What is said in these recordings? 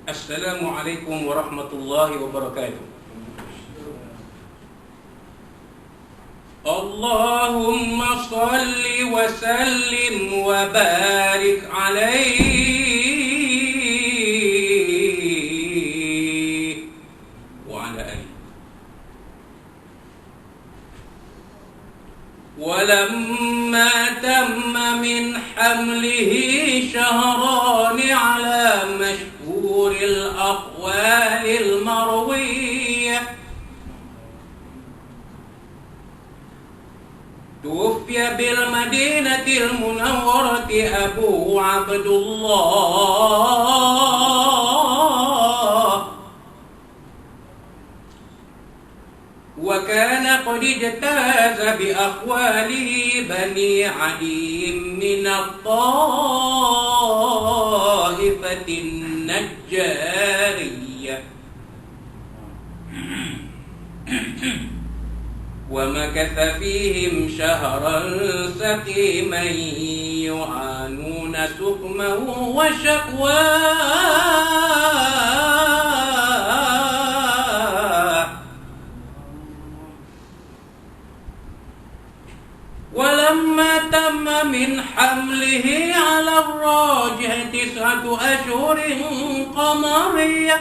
Assalamualaikum warahmatullahi wabarakatuh. Allahumma salli wa sallim wa barik alaihi wa ala alihi. Walamma tamma min hamlihi shahrani ala mashhuril aqwalil marwiyah tuwfiya bil madinatil munawwarati Abu Abdullah wa kana qad ijtaza bi aqwalihi bani Adi min at-ta'ifatin najjariyah wa makatha fihim shahran saqiman yu'anuna sukman wa shakwa ولما تم من حمله على الراجح 9 أشهر قمرية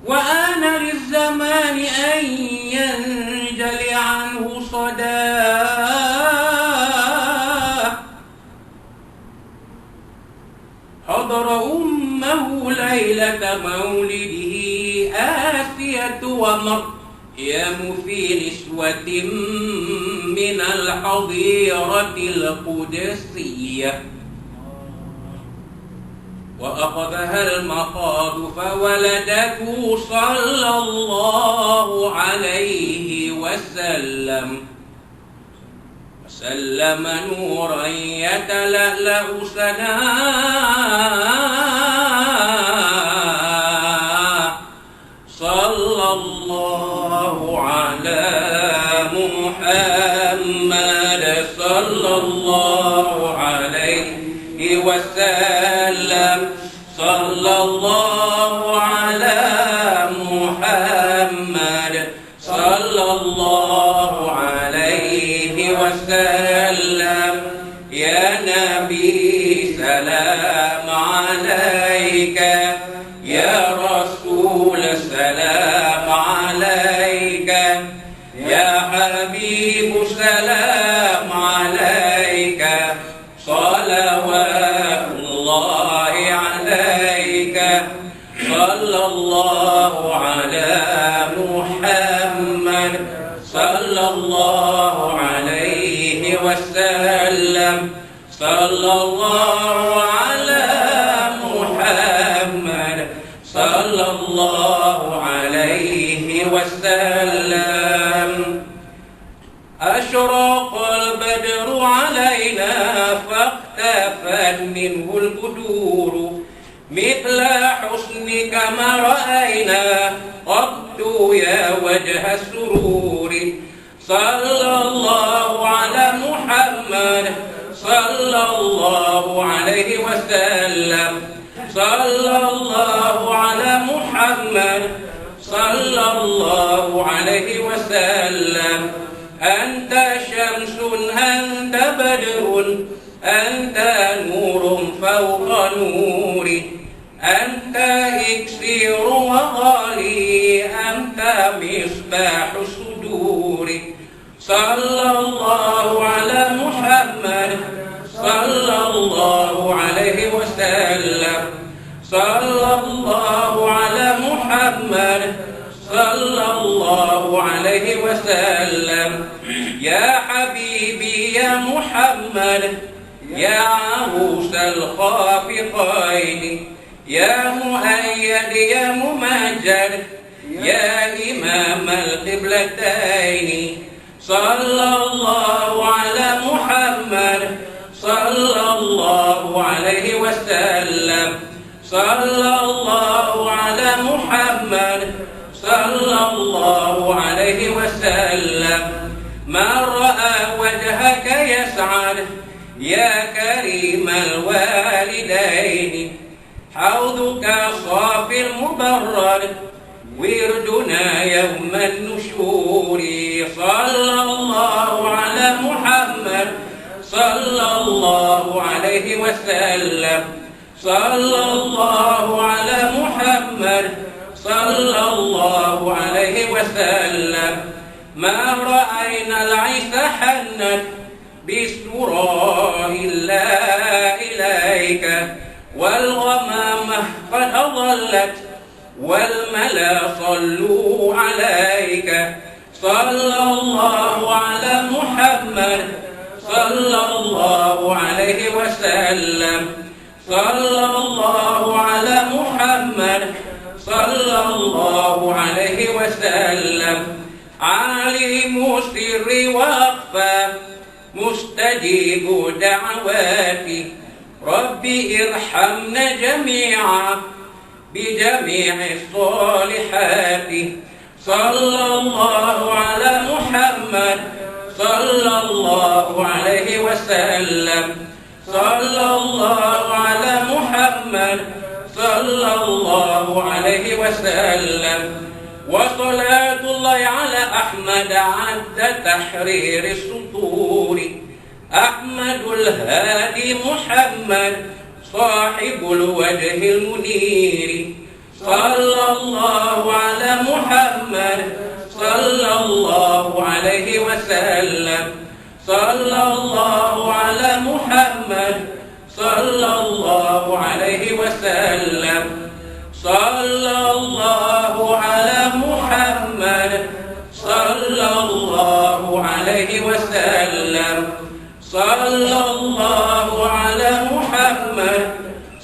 وآن للزمان أن ينجلي عنه صداه حضر أمه ليلة مولده آسية ومريم في نسوة من الحظيرة القدسية وأخذها المخاض فولدته صلى الله عليه وسلم وسلم نورا يتلألأ سناه صلى الله على محمد صلى الله عليه وسلم صلى الله على محمد صلى الله عليه وسلم يا نبي سلام عليك يا رسول سلام عليك يا حبيب سلام عليك صلوات الله عليك صلى الله على محمد صلى الله عليه وسلم صلى الله على محمد صلى الله عليه وسلم أشرق البدر علينا فاختفت منه البدور مثل حسنك ما رأينا قط يا وجه السرور صلى الله على محمد صلى الله عليه وسلم صلى الله على محمد صلى الله عليه وسلم أنت شمس أنت بدر أنت نور فوق نوري أنت إكسير وغالي أنت مصباح صدوري صلى الله على محمد صلى الله عليه وسلم صلى الله على محمد صلى الله عليه وسلم يا حبيبي يا محمد يا عروس الخافقين يا مؤيد يا ممجد يا إمام القبلتين صلى الله على محمد صلى الله عليه وسلم صلى الله على محمد صلى الله عليه وسلم من رأى وجهك يسعد يا كريم الوالدين حوضك صافي المبرد وردنا يوم النشور صلى الله على محمد صلى الله عليه وسلم صلى الله على محمد صلى الله عليه وسلم ما رأينا العيس حنت بسرى إلا إليك والغمامة قد أضلت والملا صلوا عليك صلى الله على محمد صلى الله عليه وسلم صلى الله على محمد صلى الله عليه وسلم عالم السر وأخفى مستجيب دعواتي ربي ارحمنا جميعا بجميع الصالحات صلى الله على محمد صلى الله عليه وسلم صلى الله على محمد صلى الله عليه وسلم وصلاة الله على أحمد عد تحرير السطور أحمد الهادي محمد صاحب الوجه المنير صلى الله على محمد صلى الله عليه وسلم صلى الله على محمد صلى الله عليه وسلم صلى الله على محمد صلى الله عليه وسلم صلى الله على محمد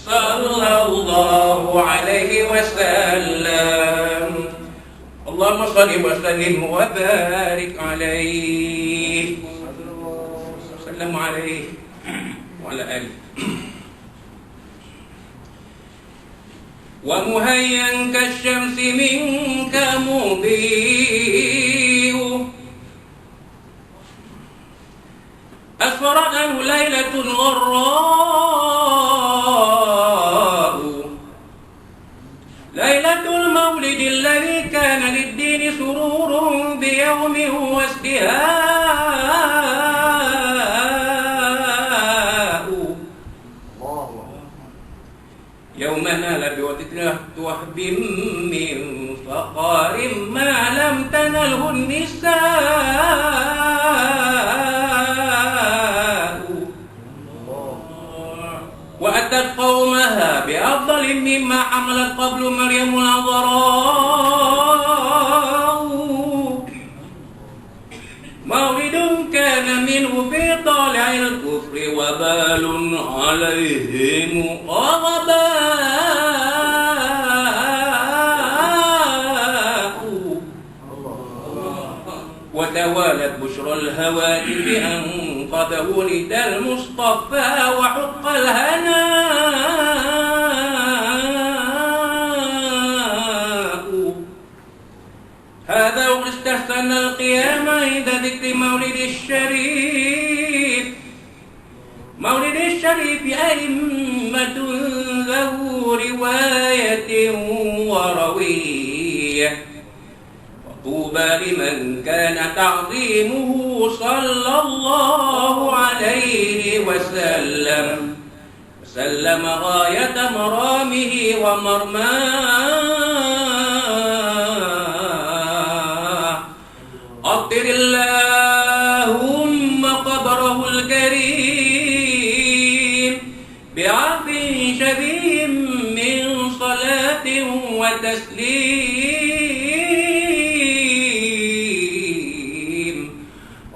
صلى الله عليه وسلم اللهم صل وسلم وبارك عليه وسلم عليه وعلى آله ومهيا كالشمس منك مضيء أسفرت عنه ليلة غراء ليلة المولد الذي كان للدين سرور بيوم وازدهاء يوم نال بوتتنا وهب من فقار ما لم تنله النساء وأتت قومها بأفضل مما حملت قبل مريم العذراء مولد كان منه في طالع الكفر وبال عليهم وغباء وتوالت بشرى الهواتف أن قد ولد المصطفى وحق الهناء هذا واستحسن القيام عند ذكر مولد الشريف مولد الشريف أئمة ذو رواية وروية طوبى لمن كان تعظيمه صلى الله عليه وسلم وسلم غاية مرامه ومرماه أطر اللهم قبره الكريم بعرف شبيه من صلاة وتسليم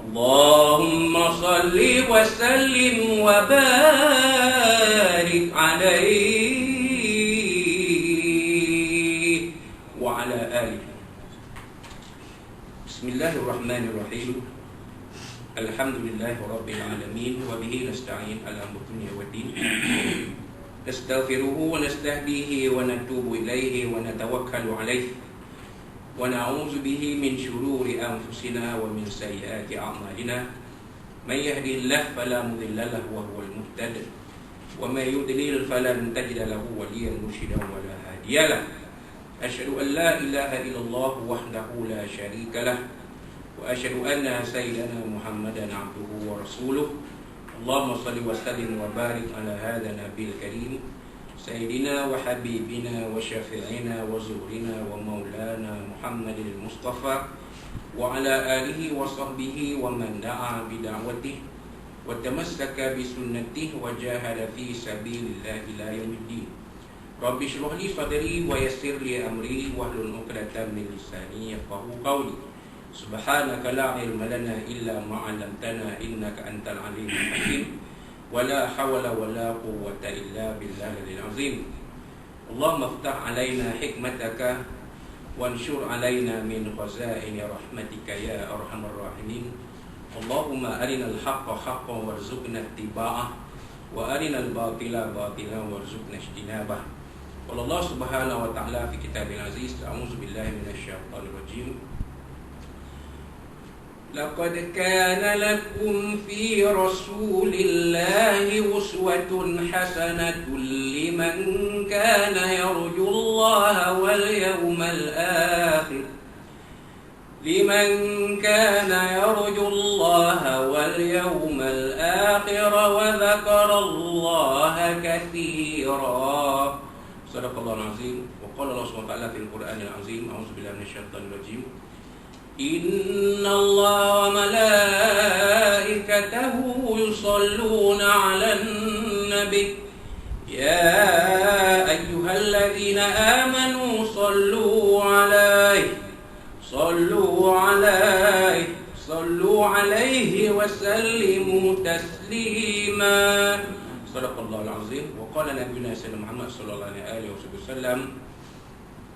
اللهم صل وسلم وبارك عليه وعلى آله بسم الله الرحمن الرحيم الحمد لله رب العالمين وبه نستعين على أمر الدنيا والدين نستغفره ونستهديه ونتوب إليه ونتوكل عليه ونعوذ به من شرور أنفسنا ومن سيئات أعمالنا من يهدي الله فلا مضل له وهو المهتد ومن يضلل فلن تجد له وليا مرشدا ولا هادي له. أشهد أن لا إله إلا الله وحده لا شريك له وأشهد أن سيدنا محمدا عبده ورسوله. اللهم صل وسلم وبارك على هذا النبي الكريم سيدنا وحبيبنا وشفيعنا وزهرنا ومولانا محمد المصطفى وعلى آله وصحبه ومن دعا بدعوته وتمسك بسنته وجاهد في سبيل الله إلى يوم الدين. رب اشرح لي صدري ويسر لي أمري واحلل عقدة من لساني يفقهوا قولي. سبحانك لا علم لنا إلا ما علمتنا إنك أنت العليم الحكيم ولا حول ولا قوة إلا بالله العظيم. اللهم افتح علينا حكمتك وانشر علينا من خزائن رحمتك يا أرحم الراحمين. اللهم أرنا الحق حقا وارزقنا اتباعه وأرنا الباطل باطلا وارزقنا اجتنابه. قال الله سبحانه وتعالى في كتاب العزيز: أعوذ بالله من الشيطان الرجيم. لقد كان لكم في رسول الله أسوة حسنة لمن كان يرجو الله واليوم الآخر وذكر الله كثيرا. صدق الله العظيم. وقال الله سبحانه وتعالى في القرآن العظيم: أعوذ بالله من الشيطان الرجيم. إن الله وملائكته يصلون على النبي يا أيها الذين آمنوا صلوا عليه وسلموا تسليما. صدق الله العظيم. وقال نبينا سيدنا محمد صلى الله عليه وسلم: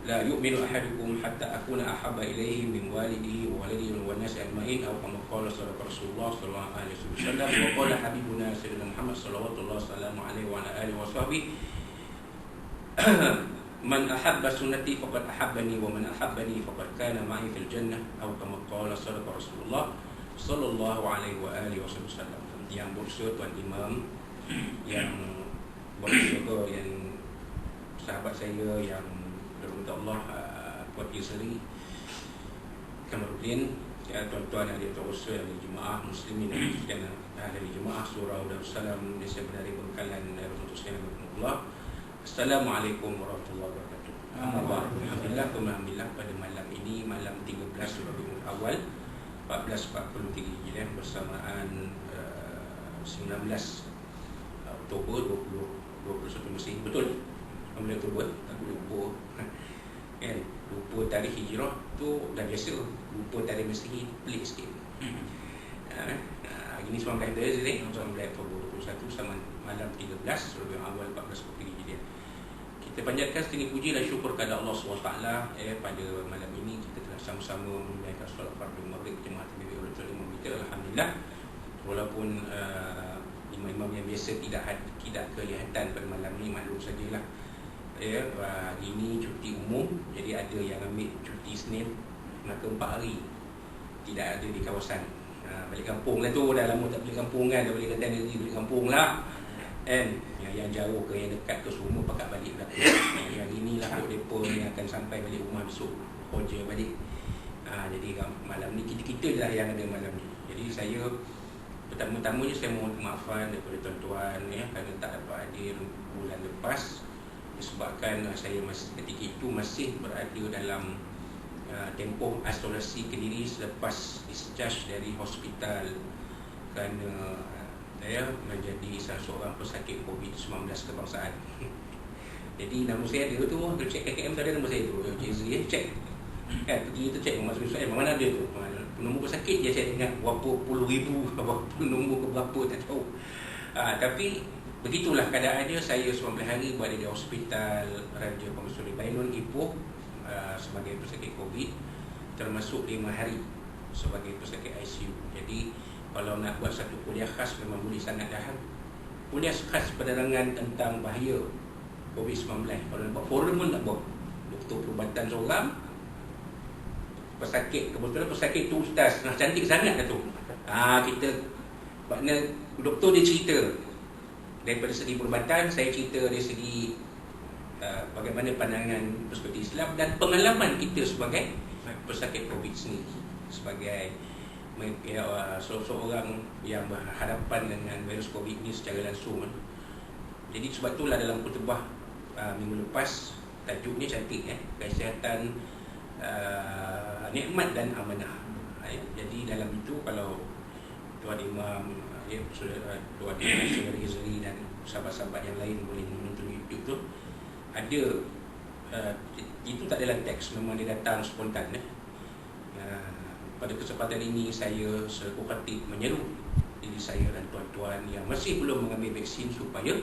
لا يؤمن أحدكم حتى أكون أحب إليه من والده وولده والناس أجمعين أو كما قال صدق رسول الله صلى الله عليه وسلم. وقال حبيبنا سيدنا محمد صلى الله عليه وعلى آله وصحبه: من أحب سنتي فقد أحبني ومن أحبني فقد كان معي في الجنة أو كما قال صدق رسول الله صلى الله عليه وآله وسلم. Yang bersyukur Tuan Imam, yang bersyukur yang sahabat saya yang berminta Allah, Puan Yusri Kamarudin, ya, tuan-tuan yang terus dari jemaah muslimin dan dari jemaah surau Darussalam Desa Benari Bengkalan untuk saya Allah. Assalamualaikum warahmatullahi wabarakatuh. Alhamdulillah pada malam ini, malam 13 Rabiul Awal 1443 Hijriah bersamaan 19 Oktober 2021 Mesir. Betul? 19 Oktober, aku lupa. Kan, lupa tarikh hijrah tu dah biasa, lupa tarikh Mesir pelik sikit. Hari ni 19 Oktober 2021 sama malam 13 Rabiul Awal 1443 Hijriah. Kita panjatkan setinggi puji dan syukur kepada Allah SWT. Pada malam ini kita telah sama-sama menunaikan solat fardu maghrib jemaah Tabligh Ulama kita. Alhamdulillah, walaupun imam-imam yang biasa tidak kelihatan pada malam ini, maklum sajalah. Hari ini cuti umum, jadi ada yang ambil cuti Isnin, maka 4 hari tidak ada di kawasan. Balik kampung lah tu, dah lama tak balik kampung kan, dah boleh kata diri balik kampung lah. Yang jauh ke yang dekat ke semua pakat balik belakang. Yang inilah mereka yang akan sampai balik rumah besok, kerja balik. Jadi malam ni kita-kita je lah yang ada malam ni. Jadi saya pertama-tamanya saya mohon kemaafan daripada tuan-tuan kerana tak dapat hadir bulan lepas, disebabkan saya ketika itu masih berada dalam tempoh isolasi Kediri selepas discharge dari hospital kerana saya menjadi salah seorang pesakit COVID-19 kebangsaan. Jadi nama saya ada tu, kalau cek KKM tu ada nama saya tu, cek. Pergi tu cek masuk soal mana ada tu. Nombor pesakit dia cek ingat berapa puluh ribu, berapa nombor ke berapa tak tahu. Tapi begitulah keadaannya. Saya 19 hari berada di hospital Raja Pangsuri Bainun Ipoh sebagai pesakit COVID, termasuk 5 hari sebagai pesakit ICU. Jadi kalau nak buat satu kuliah khas memang boleh sangat dah. Kuliah khas penerangan tentang bahaya COVID-19. Kalau nak buat forum pun nak buat. Doktor perubatan seorang, pesakit, kebetulan pesakit tu ustaz, nah cantik sangat dah tu. Kita makna doktor dia cerita daripada segi perubatan, saya cerita dari segi bagaimana pandangan perspektif Islam dan pengalaman kita sebagai pesakit COVID sendiri, sebagai seorang yang berhadapan dengan virus COVID ini secara langsung. Jadi sebab itulah dalam khutbah minggu lepas, tajuknya cantik, kesihatan, nikmat dan amanah. Jadi dalam itu, kalau Tuan Imam, Tuan Saudara Ghazali dan sahabat-sahabat yang lain boleh menonton YouTube tu, ada itu tak dalam teks, memang dia datang spontan. Pada kesempatan ini saya selaku khatib menyeru diri saya dan tuan-tuan yang masih belum mengambil vaksin supaya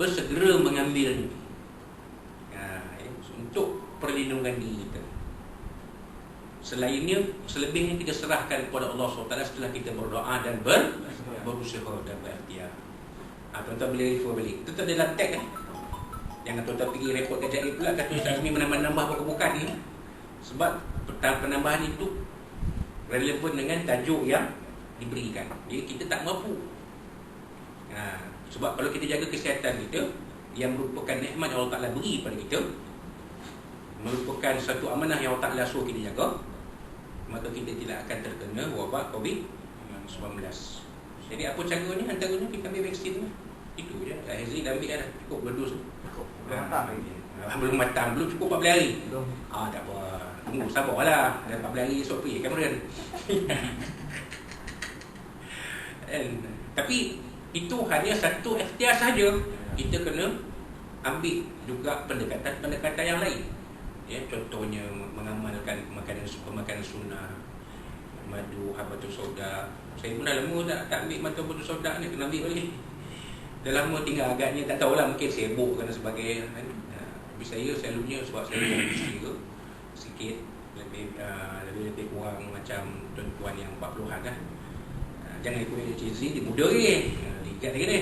bersegera mengambilnya, untuk perlindungan diri kita. Selebihnya kita serahkan kepada Allah SWT setelah kita berdoa dan berusaha dan berikhtiar. Tuan-tuan boleh refer balik. Itu tak dalam tag Jangan tuan-tuan pergi report kejap pula kata Ustaz Azmi menambah bukan ni. Sebab penambahan itu relevan dengan tajuk yang diberikan. Jadi kita tak mampu. Sebab kalau kita jaga kesihatan kita, yang merupakan nikmat yang Allah Ta'ala beri pada kita, merupakan satu amanah yang Allah Ta'ala suruh kita jaga, maka kita tidak akan terkena wabak COVID-19. Jadi apa caranya? Antaranya kita ambil vaksin. Itu je. Hazri dah ambil dah. Cukup berdua. Belum matang. Belum cukup 14 hari. Tak apa. Tunggu, sabarlah. Dah 14 hari esok pergi Cameron. Tapi itu hanya satu ikhtiar saja. Kita kena ambil juga pendekatan yang lain. Contohnya mengamalkan makanan sunnah, madu, habatus sauda. Saya pun dah lama tak ambil madu habatus sauda ni, kena ambil balik. Dah lama tinggal agaknya, tak tahulah, mungkin sibuk dan sebagainya. Tapi saya selalunya sebab saya kira sikit lebih kurang macam tuan-tuan yang 40-an dah. Jangan ikut HZ, dia muda ni. Lihat lagi ni.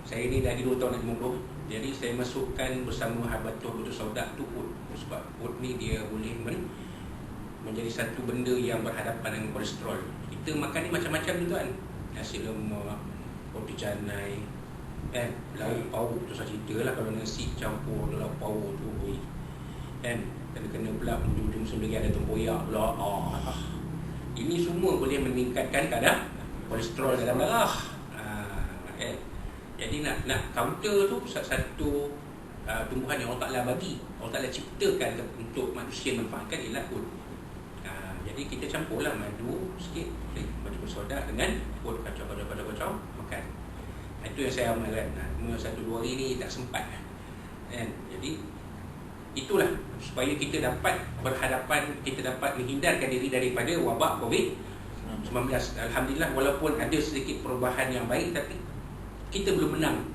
Saya ni dah 2 tahun nak 50. Jadi saya masukkan bersama habatus sauda tu pun. Sebab oat ni dia boleh menjadi satu benda yang berhadapan dengan kolesterol. Kita makan ni macam-macam tu tuan. Nasi lemak, roti canai, lauk pauk tu saya cerita lah. Kalau nasi campur lauk pauk tu kena pula ujung-ujung sendiri ada tempoyak pula. Ini semua boleh meningkatkan kadar kolesterol dalam darah. Jadi nak counter tu satu tumbuhan yang Allah Ta'ala bagi, Allah Ta'ala ciptakan untuk manusia manfaatkan ialah oat. Jadi kita campurlah madu sikit, madu bersoda dengan oat, kacau makan. Itu yang saya amalkan. 1-2 hari ni tak sempat. Jadi itulah supaya kita dapat berhadapan, kita dapat menghindarkan diri daripada wabak COVID-19. Alhamdulillah, walaupun ada sedikit perubahan yang baik, tapi kita belum menang.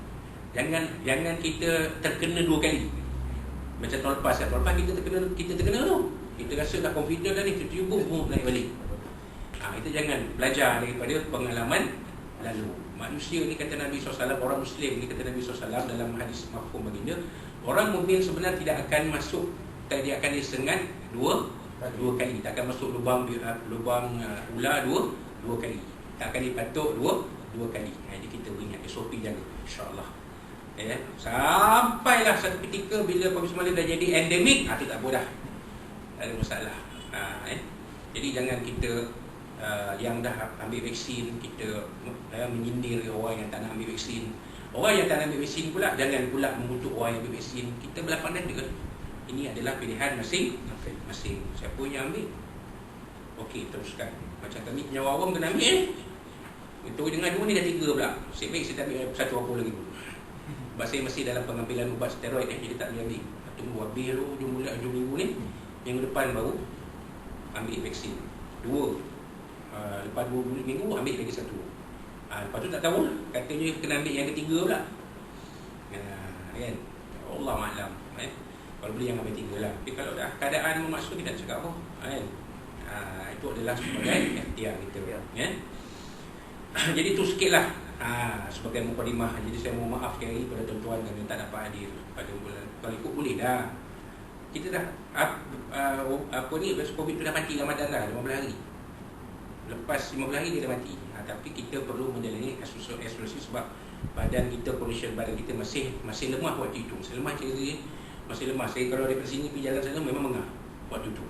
Jangan kita terkena 2 kali. Macam tahun lepas kita terkena tu. Kita rasa dah confident dah ni, kita boom naik balik. Kita jangan belajar daripada pengalaman lalu. Manusia ni kata Nabi SAW, orang Muslim ni kata Nabi SAW dalam hadis mafhum baginda, orang mukmin sebenarnya tidak akan masuk, dia akan disengat dua kali. Tak akan masuk lubang ular dua kali. Tak akan dipatuk dua kali. Jadi kita beringat SOP jaga, insya-Allah. Sampailah satu ketika bila COVID-19 dah jadi endemik, itu tak boleh dah. Tak ada masalah. Jadi jangan kita yang dah ambil vaksin, kita menyindir orang yang tak nak ambil vaksin. Orang yang tak nak ambil vaksin pula jangan pula mengutuk orang yang ambil vaksin. Kita berlapang dada. Ini adalah pilihan masing-masing. Siapa yang ambil, okey, teruskan. Macam kami penyawa awam kena ambil. Untuk dengar 2 ni dah 3 pula. Saya baik saya tak ambil 1 apa lagi pun. Sebab saya masih dalam pengambilan ubat steroid jadi tak boleh ambil. Tunggu habis dulu hujung minggu ni. Minggu depan baru ambil vaksin 2. Lepas 2 minggu ambil lagi 1. Lepas tu tak tahu, katanya kena ambil yang ketiga pula. Kan? Allah ma'alam. Kalau boleh yang ambil 3 lah. Tapi kalau dah keadaan memaksa, kita tak cakap apa. Itu adalah sebagai ikhtiar kita. Jadi itu sikit lah sebagai mukadimah. Jadi saya mohon maaf sekali pada tuan-tuan yang tak dapat hadir pada bulan. Kalau ikut boleh dah. Kita dah COVID tu dah mati Ramadan dah 15 hari. Lepas 15 hari dia dah mati. Tapi kita perlu menjalani isolasi sebab badan kita, condition badan kita masih lemah waktu itu. Masih lemah ciri, masih lemah. Saya kalau daripada sini pergi jalan sana memang mengah waktu itu.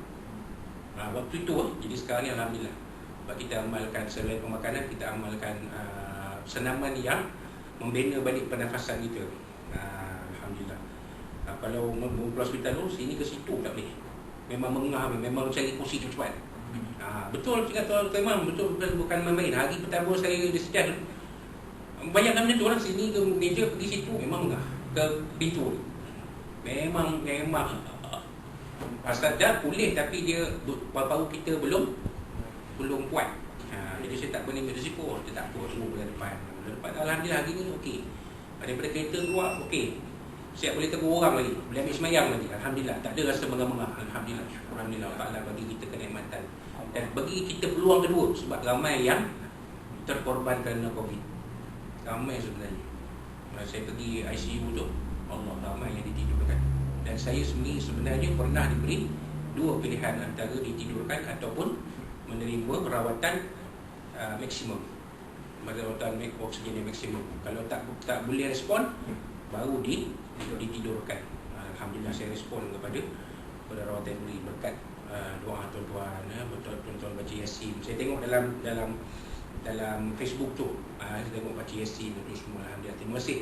Waktu itu jadi sekarang ni alhamdulillah. Sebab kita amalkan selain pemakanan, kita amalkan senaman yang membina balik pernafasan kita. Alhamdulillah. Kalau ke hospital tu sini ke situ tak boleh. Memang mengah, memang cari kursi cepat. Betul cakap Tuan Imam, betul bukan main-main. Hari pertama saya disejar, bayangkan macam tu lah, sini ke meja pergi situ memang mengah ke pintu. Memang asal dah pulih tapi dia paru-paru kita belum kuat. Jadi saya tak berani ambil risiko. Dia tak apa, semua bulan depan alhamdulillah hari ni okey. Daripada kereta keluar okey. Siap boleh tegur orang lagi, boleh ambil semayang lagi. Alhamdulillah, tak ada rasa mengah-mengah. Alhamdulillah, alhamdulillah Allah bagi kita kenikmatan. Dan bagi kita peluang kedua, sebab ramai yang terkorban kerana COVID. Ramai sebenarnya. Saya pergi ICU tu, Allah, ramai yang ditidurkan. Dan saya sendiri sebenarnya pernah diberi dua pilihan, antara ditidurkan ataupun menerima rawatan maksimum. Rawatan oksigen yang maksimum. Kalau tak boleh respon, baru ditidurkan. Alhamdulillah saya respon kepada rawatan yang beri berkat doa tuan-tuan, tuan-tuan baca Yasin. Saya tengok dalam Facebook tu, saya tengok baca Yasin itu semua. Alhamdulillah, terima kasih.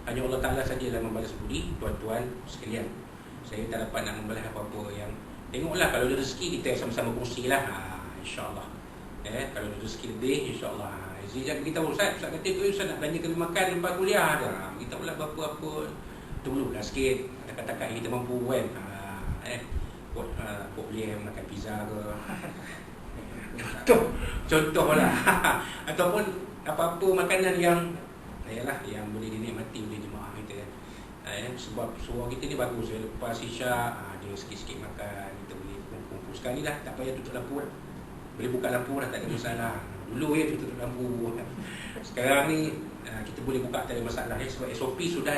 Hanya Allah Ta'ala saja yang membalas budi tuan-tuan sekalian. Saya tak dapat nak membalas apa-apa yang tengoklah, kalau ada rezeki kita sama-sama kongsilah, insya-Allah. Kalau ada rezeki lebih, insya-Allah. Saya jangan beritahu Ustaz kata Ustaz nak belanja kena makan lepas kuliah dah. Beritahu lah apa-apa dululah sikit, kata-kata kita mampu kan. Boleh makan pizza ke. Contoh lah. Ataupun apa-apa makanan yang yang boleh dinikmati oleh jemaah kita kan. Sebab suara kita ni bagus. Lepas isyak dia sikit-sikit makan, kita boleh kumpul sekali lah. Tak payah tutup lampu lah. Boleh buka lampu lah, tak ada masalah. Dulu tutup lampu. Sekarang ni kita boleh buka, tak ada masalah sebab SOP sudah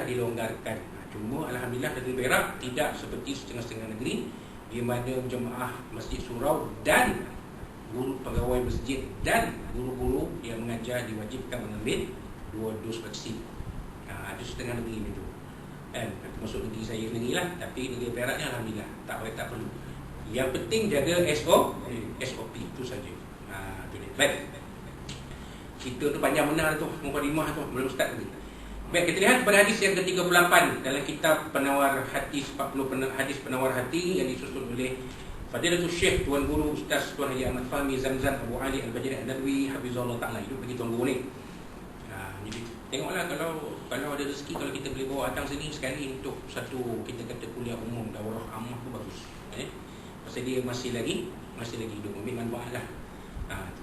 dilonggarkan. Cuma alhamdulillah negeri Perak tidak seperti setengah-setengah negeri, di mana jemaah Masjid Surau dan guru pegawai masjid dan guru-guru yang mengajar diwajibkan mengambil 2 dos vaksin. Ada setengah negeri itu. Termasuk negeri saya sendiri lah. Tapi negeri Perak ni alhamdulillah tak perlu. Yang penting jaga SOP itu saja. Baik. Cerita tu panjang benar tu, mukadimah tu, belum start lagi. Baik, kita lihat pada hadis yang ke-38 dalam kitab Penawar Hati, 40 hadis penawar hati yang disusun oleh Fadilatul Syekh Tuan Guru Ustaz Tuan Haji Ahmad Fahmi Zamzam Abu Ali Al-Bajri An-Nadwi Hafizahullah Ta'ala. Itu bagi Tuan Guru ni. Jadi tengoklah kalau ada rezeki, kalau kita boleh bawa datang sini sekali untuk satu kita kata kuliah umum daurah ammah tu bagus. Pasal dia masih lagi hidup, ambil manfaat lah.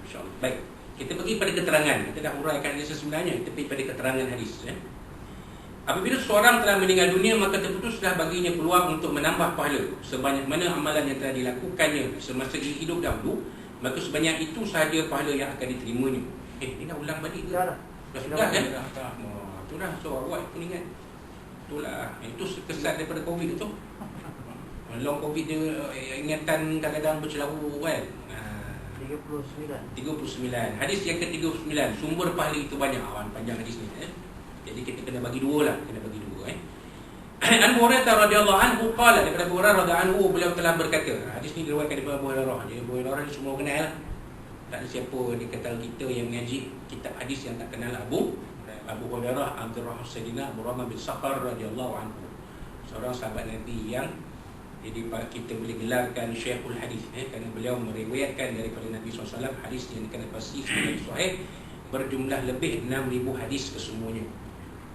InsyaAllah. Baik, kita pergi pada keterangan. Kita dah uraikan dia sebenarnya. Kita pergi pada keterangan hadis. Apabila seorang telah meninggal dunia, maka terputuslah baginya peluang untuk menambah pahala sebanyak mana amalan yang telah dilakukannya semasa ia hidup dahulu, maka sebanyak itu sahaja pahala yang akan diterimanya. Ini dah ulang balik ke? Dah sudah kan? Itulah, so awak pun ingat. Itulah, itu kesan daripada COVID itu. Long COVID dia ingatan kadang-kadang bercelaru kan. 39. Hadis yang ke-39, sumber pahala itu banyak. Panjang hadis ni. Jadi kita kena bagi dua lah, Abu Hurairah radhiyallahu anhu qala, daripada Abu Hurairah radhiyallahu anhu beliau telah berkata. Hadis ni diriwayatkan daripada Abu Hurairah. Jadi Abu Hurairah ni semua kenal. Tak ada siapa di kata kita yang mengaji kitab hadis yang tak kenal Abu Hurairah Abdurrahman Sayyidina Abu Rahman bin Sakhar radhiyallahu anhu. Seorang sahabat Nabi yang jadi kita boleh gelarkan Syekhul Hadis kerana beliau meriwayatkan daripada Nabi SAW hadis yang dikenal pasti sebagai sahih berjumlah lebih 6,000 hadis kesemuanya.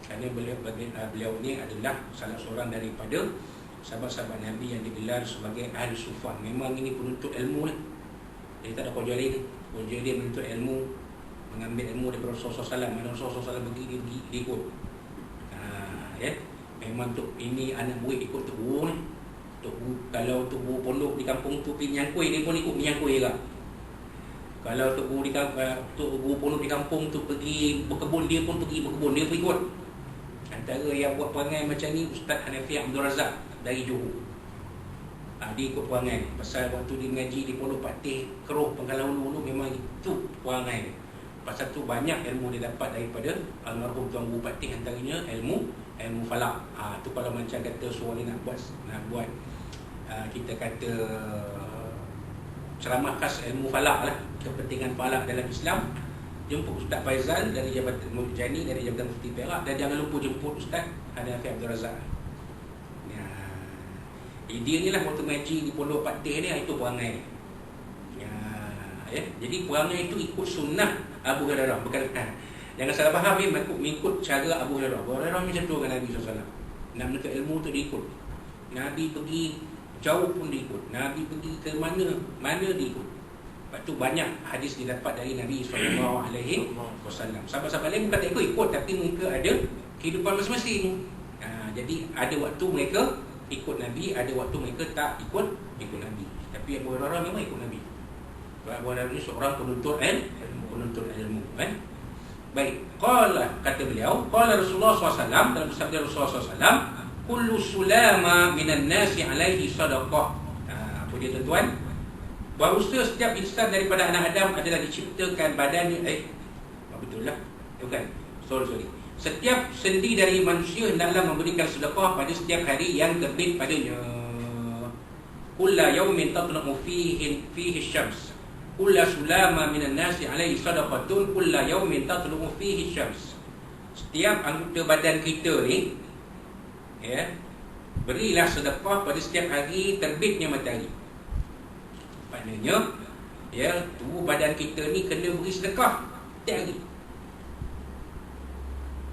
Kerana beliau ni adalah salah seorang daripada sahabat-sahabat Nabi yang digelar sebagai ahli sufah. Memang ini penuntut ilmu lah. Jadi tak ada kerja lain. Kerja dia menuntut ilmu, mengambil ilmu daripada Rasulullah SAW. Mana Rasulullah SAW pergi, dia ikut. Memang tu ini anak buih ikut tu guru ni. Kalau Tok Guru pondok di kampung tu pergi menyangkui, dia pun ikut menyangkui juga. Kalau Tok Guru pondok di kampung tu pergi berkebun, dia pun pergi berkebun, dia pun ikut. Antara yang buat perangai macam ni Ustaz Hanafi Abdul Razak dari Johor. Dia ikut perangai. Pasal waktu dia mengaji di Pondok Patih Keroh Penghalau dulu memang itu perangai. Pasal tu banyak ilmu dia dapat daripada almarhum Tuan Guru Patih, antaranya ilmu falak. Tu kalau macam kata suara nak buat kita kata ceramah khas ilmu falak lah, kepentingan falak dalam Islam, jemput Ustaz Faizal dari Jabatan Murjani, dari Jabatan Mufti Perak, dan jangan lupa jemput Ustaz Hanafi Abdul Razak. Dia ni lah waktu mengaji di Pondok Patih ni, itu perangai. Jadi perangai itu ikut sunnah Abu Hurairah, bukan jangan salah faham ni, mengikut cara Abu Hurairah. Abu Hurairah macam tu dengan Nabi SAW. Nak menuntut ilmu tu dia ikut. Nabi pergi jauh pun dia ikut. Nabi pergi ke mana dia ikut. Lepas tu banyak hadis didapat dari Nabi SAW. Sahabat-sahabat lain bukan tak ikut, tapi mereka ada kehidupan masing-masing. Jadi ada waktu mereka ikut Nabi, ada waktu mereka tak ikut Nabi. Tapi Abu Hurairah memang ikut Nabi. Abu Hurairah ni seorang penuntut ilmu, kan? Baik, kata beliau, qala Rasulullah SAW, dalam sabda Rasulullah SAW, kullu sulama minan nasi alaihi sadaqah. Apa dia tuan-tuan? Bahawa setiap insan daripada anak Adam adalah diciptakan badannya betul lah. Bukan. Sorry. Setiap sendi dari manusia hendaklah memberikan sedekah pada setiap hari yang terbit padanya. Kulla yaumin tatlu'u fihi syams. Kulla sulama minan nasi alaihi sadaqatun kulla yaumin tatlu'u fihi syams. Setiap anggota badan kita ni, berilah sedekah pada setiap hari terbitnya matahari. Maknanya, tubuh badan kita ni kena beri sedekah setiap hari.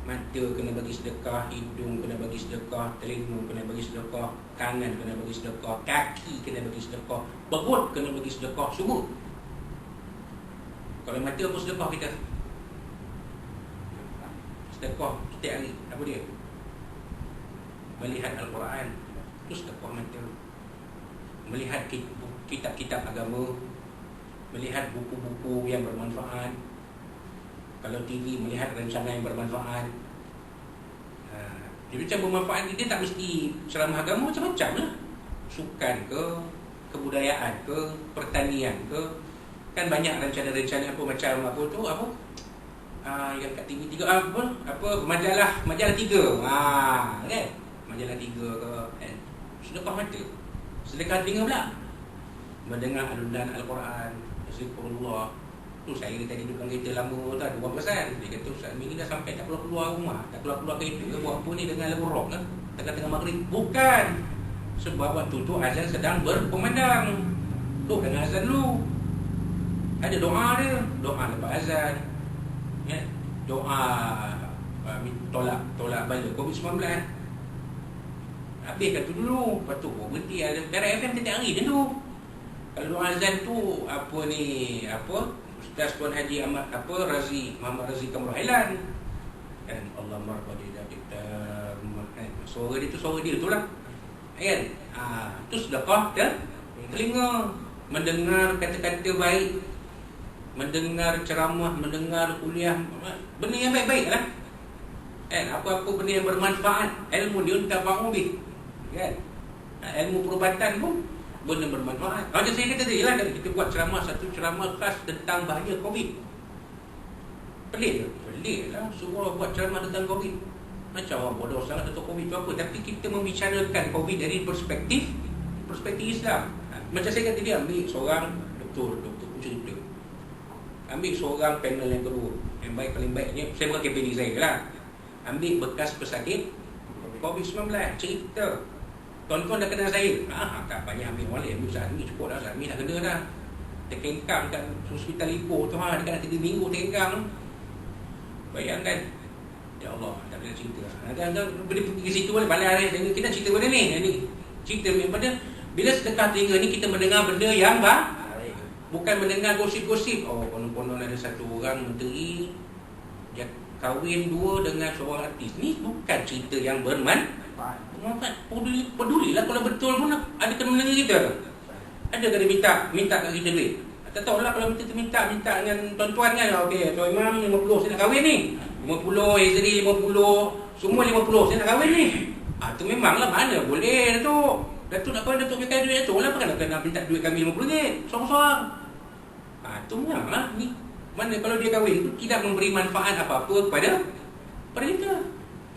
Mata kena bagi sedekah, hidung kena bagi sedekah, telinga kena bagi sedekah, tangan kena bagi sedekah, kaki kena bagi sedekah, perut kena bagi sedekah, semua. Kalau mata apa sedekah kita? Sedekah setiap hari. Apa dia? Melihat Al-Quran, itu sedekah mata. Melihat kitab-kitab agama, melihat buku-buku yang bermanfaat. Kalau TV, melihat rancangan yang bermanfaat. Dia macam bermanfaat, dia tak mesti ceramah agama, macam-macam lah. Sukan ke, kebudayaan ke, pertanian ke. Kan banyak rencana-rencana yang kat TV 3 majalah 3 kan, majalah 3 ke, sedekah mata, sedekah telinga pula, mendengar alunan Al-Quran, zikrullah. Tu saya tadi duduk kereta lama tu, ada orang pesan, dia kata Ustaz Amin ni dah sampai tak keluar rumah, tak keluar kereta ke buat apa ni dengan lagu rock kan, tengah-tengah maghrib. Bukan, sebab waktu tu azan sedang berkumandang. Tu dengan azan dulu ada doa dia, doa lepas azan, doa tolak bala COVID-19. Habiskan tu dulu, lepas tu berhenti. Darah FM tiap hari dia tu. Kalau doa azan tu Ustaz Tuan Haji Muhammad Razi Kamruhailan kan, Allah marhaba kita, suara dia tu lah kan. Tu sedekah dan telinga, mendengar kata-kata baik, mendengar ceramah, mendengar kuliah, benda yang baik-baik lah kan. Apa-apa benda yang bermanfaat, ilmu dia tak bangun kan. Ilmu perubatan pun benda bermanfaat. Macam saya kata tadi lah, kita buat satu ceramah khas tentang bahaya COVID. Pelik lah semua buat ceramah tentang COVID. Macam orang bodoh sangat tentang COVID tu apa. Tapi kita membicarakan COVID dari perspektif Islam. Macam saya kata dia, ambil seorang doktor cerita, ambil seorang panel yang kedua, yang paling baiknya, saya bukan KPD saya lah, ambil bekas pesakit COVID-19, cerita. Tuan-tuan dah kenal saya, tak banyak ambil orang lain, ambil Ustaz Amin cukup dah, Ustaz Amin dah kena dah. Terkengkang kat hospital Ipoh tu, dekat nak 3 minggu terkengkang. Bayangkan, ya Allah, tak boleh cerita. Kadang-kadang boleh pergi ke situ boleh balai kita cerita benda ni. Cerita pada bila sedekah telinga ni kita mendengar benda yang bukan mendengar gosip-gosip. Konon-konon ada satu orang menteri dia kahwin 2 dengan seorang artis. Ni bukan cerita yang bermanfaat. Pedulilah kalau betul pun ada kena mendengar kita. Ada kena minta kat kita duit. Tak tahulah kalau minta dengan tuan-tuan kan. Okey, Tuan Imam 50 saya nak kahwin ni. 50, Ezri 50, semua 50 saya nak kahwin ni. Tu memanglah mana boleh Datuk nak kahwin, Datuk minta duit Datuk lah, kan nak minta duit kami RM50 seorang-seorang. Tu memanglah ni Mana kalau dia kahwin tu tidak memberi manfaat apa-apa kepada kita.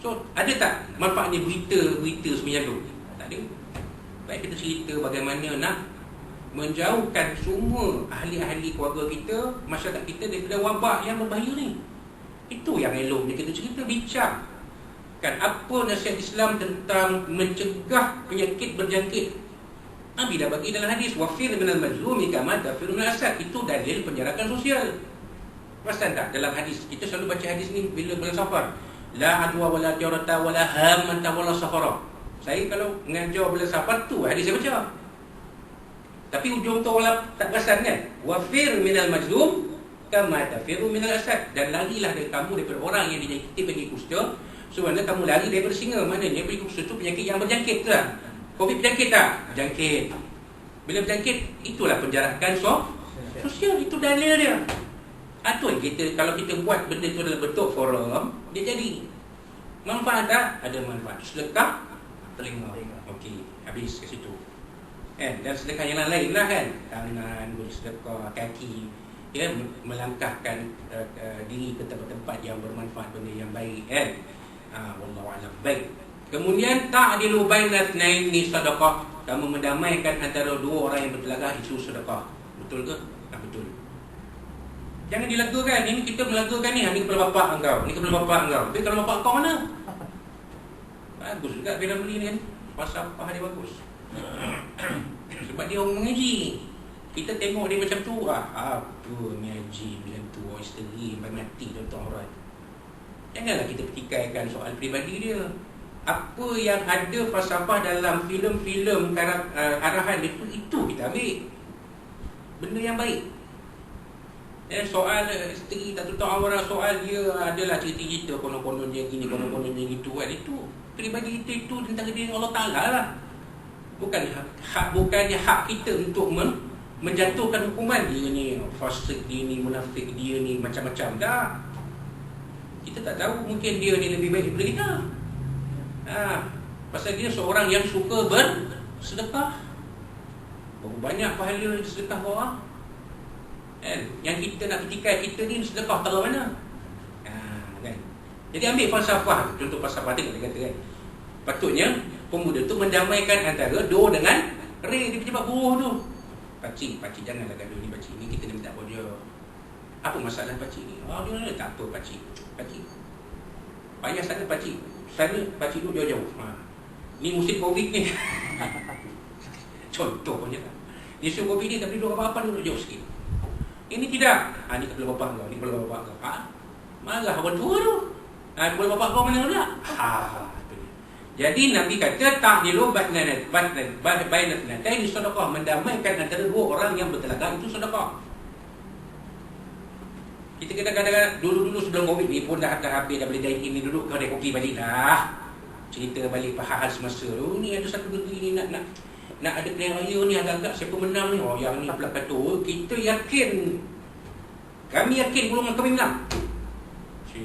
So, ada tak manfaatnya berita sebenarnya tu? Tak ada. Baik kita cerita bagaimana nak menjauhkan semua ahli-ahli keluarga kita, masyarakat kita daripada wabak yang berbahaya ni. Itu yang elok kita cerita, bincang kan apa nasihat Islam tentang mencegah penyakit berjangkit. Nabi dah bagi dalam hadis, wafir minal majlumi kama tafir minal asad. Itu dalil penjarakan sosial. Perasan tak dalam hadis kita selalu baca hadis ni bila bulan Safar, la adwa wala tiarata wala hamata wala safara. Saya kalau mengajar bulan Safar tu hadis saya baca. Tapi ujung tu wala tak perasan kan, wafir minal majlum kama tafiru minal asad. Dan larilah dari kamu daripada orang yang dijangkiti penyakit kusta sebenarnya kamu lari daripada singa. Maknanya penyakit kusta tu penyakit yang berjangkit tak? Covid berjangkit tak? Berjangkit. Bila berjangkit, itulah penjarakan sosial. Itu dalil dia. Atur kita, kalau kita buat benda tu dalam bentuk forum, dia jadi manfaat tak? Ada manfaat. Sedekah telinga. Okey, habis ke situ. Dan sedekah yang lain lah kan, tangan, bersedekah, kaki, ya, melangkahkan diri ke tempat-tempat yang bermanfaat, benda yang baik kan. Wallahu a'lam. Baik. Kemudian ta'dilu baina itsnaini sedekah. Kamu mendamaikan antara dua orang yang bertelagah, itu sedekah. Betul ke? Betul. Jangan dilagakan. Ini kita melagakan ni, ni kepala bapak engkau, ni kepala bapak engkau. Tapi kalau bapak kau mana? Bagus juga bila beli ni kan. Falsafah dia bagus. Sebab dia orang mengaji. Kita tengok dia macam tu, apa mengaji macam tu, isteri sampai mati tuan-tuan orang. Janganlah kita pertikaikan soal peribadi dia. Apa yang ada falsafah dalam filem-filem arahan dia tu, itu kita ambil. Benda yang baik. Soal isteri tak tutup aurat, soal dia adalah cerita-cerita konon-konon dia gini, konon-konon dia gitu kan. Itu peribadi kita, itu tentang diri Allah Ta'ala lah. Bukannya hak kita untuk menjatuhkan hukuman dia ni fasik, dia ni munafik, dia ni macam-macam. Tak. Kita tak tahu, mungkin dia ni lebih baik daripada kita. Pasal dia seorang yang suka bersedekah. Berapa banyak pahala sedekah bawah. Yang kita nak ketikai kita ni sedekah taruh mana? Kan? Jadi ambil falsafah. Contoh falsafah tengok dia kata kan, patutnya pemuda tu mendamaikan antara do dengan re. Dia pejabat buruh tu, pakcik janganlah gaduh ni pakcik. Ni kita ni minta dia. Apa masalah pakcik ni? Dia tak apa pakcik. Payah sana pakcik. Sana pakcik duduk jauh-jauh. Ni musim Covid ni. Contohnya lah. Ni musim Covid ni tapi duduk apa-apa duduk jauh sikit. Ini tidak. Ni kepala bapak kau, ni kepala bapak kau. Marah orang tua tu. Kepala bapak kau mana pula? Jadi Nabi kata ta'dilu baina tsnatain sedekah, mendamaikan antara dua orang yang bertelagah, itu sedekah. Kita kadang-kadang dulu sebelum Covid ni pun dah habis, dah boleh dine in ni, duduk kedai kopi balik dah. Cerita balik hal semasa tu. Ni ada satu negeri ni nak ada pilihan raya ni, agak-agak siapa menang ni. Yang ni pula kata, kita yakin, kami yakin golongan kami menang.